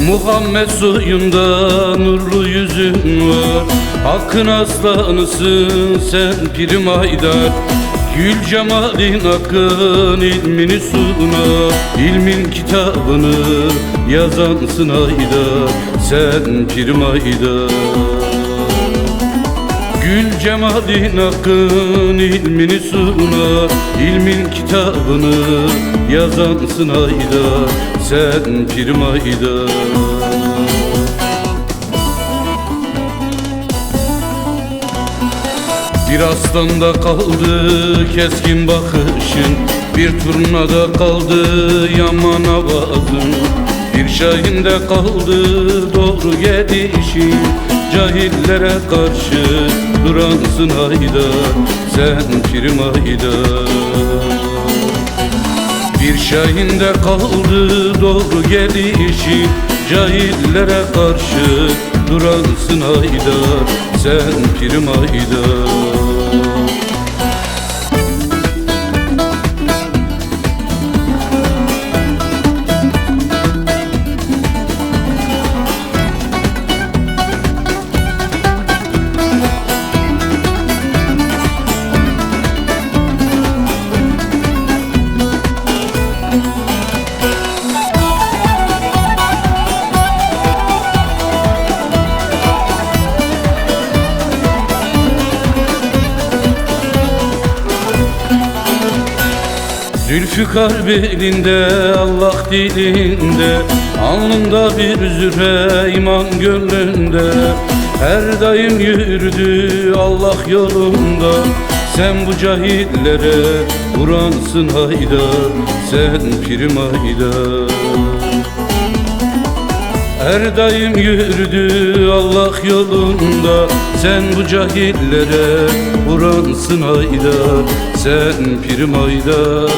Muhammed soyunda nurlu yüzün var. Hakkın aslanısın sen Piri Haydar. Gül cemalin hakkın ilmini sunar. İlmin kitabını yazansın Haydar, sen Piri Haydar. Gül cemalin hakkın ilmini sunar. İlmin kitabını yazansın Haydar, sen Piri Haydar. Bir aslanda kaldı keskin bakışın, bir turnada kaldı yaman avazın. Bir şahinde kaldı doğru gelişin, cahillere karşı duransın Haydar, sen Piri Haydar. Bir şahinde kaldı doğru gelişin, cahillere karşı duransın Haydar, sen Piri Haydar. Zülfikar belinde, Allah dilinde, alnında bir zühre iman gönlünde. Her daim yürüdü Allah yolunda, sen bu cahillere vuransın Haydar, sen Piri Haydar. Her daim yürüdü Allah yolunda, sen bu cahillere vuransın Haydar, sen Piri Haydar.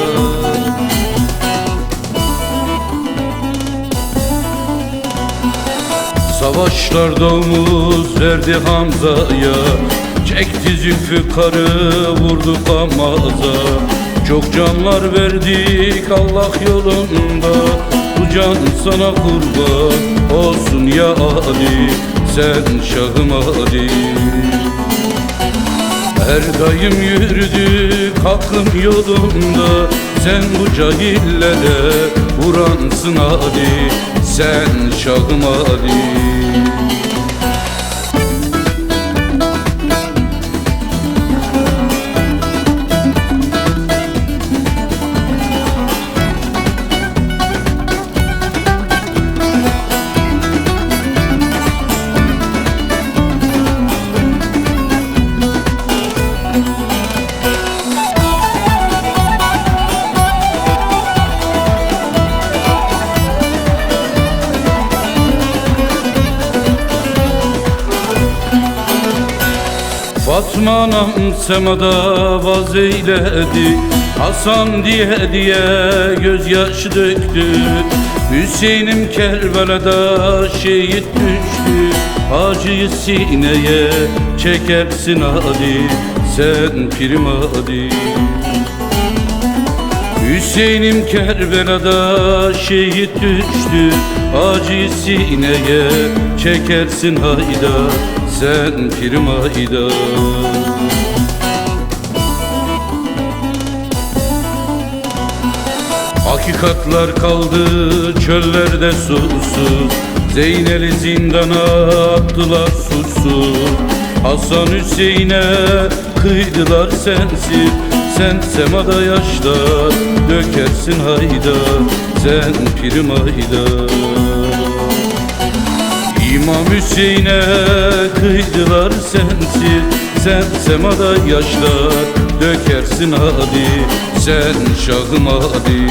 Savaşlarda omuz verdi Hamza'ya, çekti Zülfikar'ı vurdu Kamaz'a. Çok canlar verdik Allah yolunda, bu can sana kurban olsun ya Ali, sen Şahım Ali. Her daim yürüdük hakkın yolunda, sen bu cahillere vuransın Ali, sen Şahım Ali. Fatma anam semada vaz eyledi, Hasan diye diye gözyaşı döktü. Hüseyin'im Kerbela'da şehit düştü, acıyı sineye çekersin Ali, sen Piri Haydar. Hüseyin'im Kerbela'da şehit düştü, acıyı sineye çekersin Haydar, sen Piri Haydar. Hakikatlar kaldı çöllerde susuz, Zeynel'i zindana attılar suçsuz. Hasan Hüseyin'e kıydılar sensiz, sen semada yaşlar dökersin Haydar, sen Piri Haydar. İmam Hüseyin'e kıydılar sensiz, sen semada yaşlar dökersin Ali, sen Şahım Ali.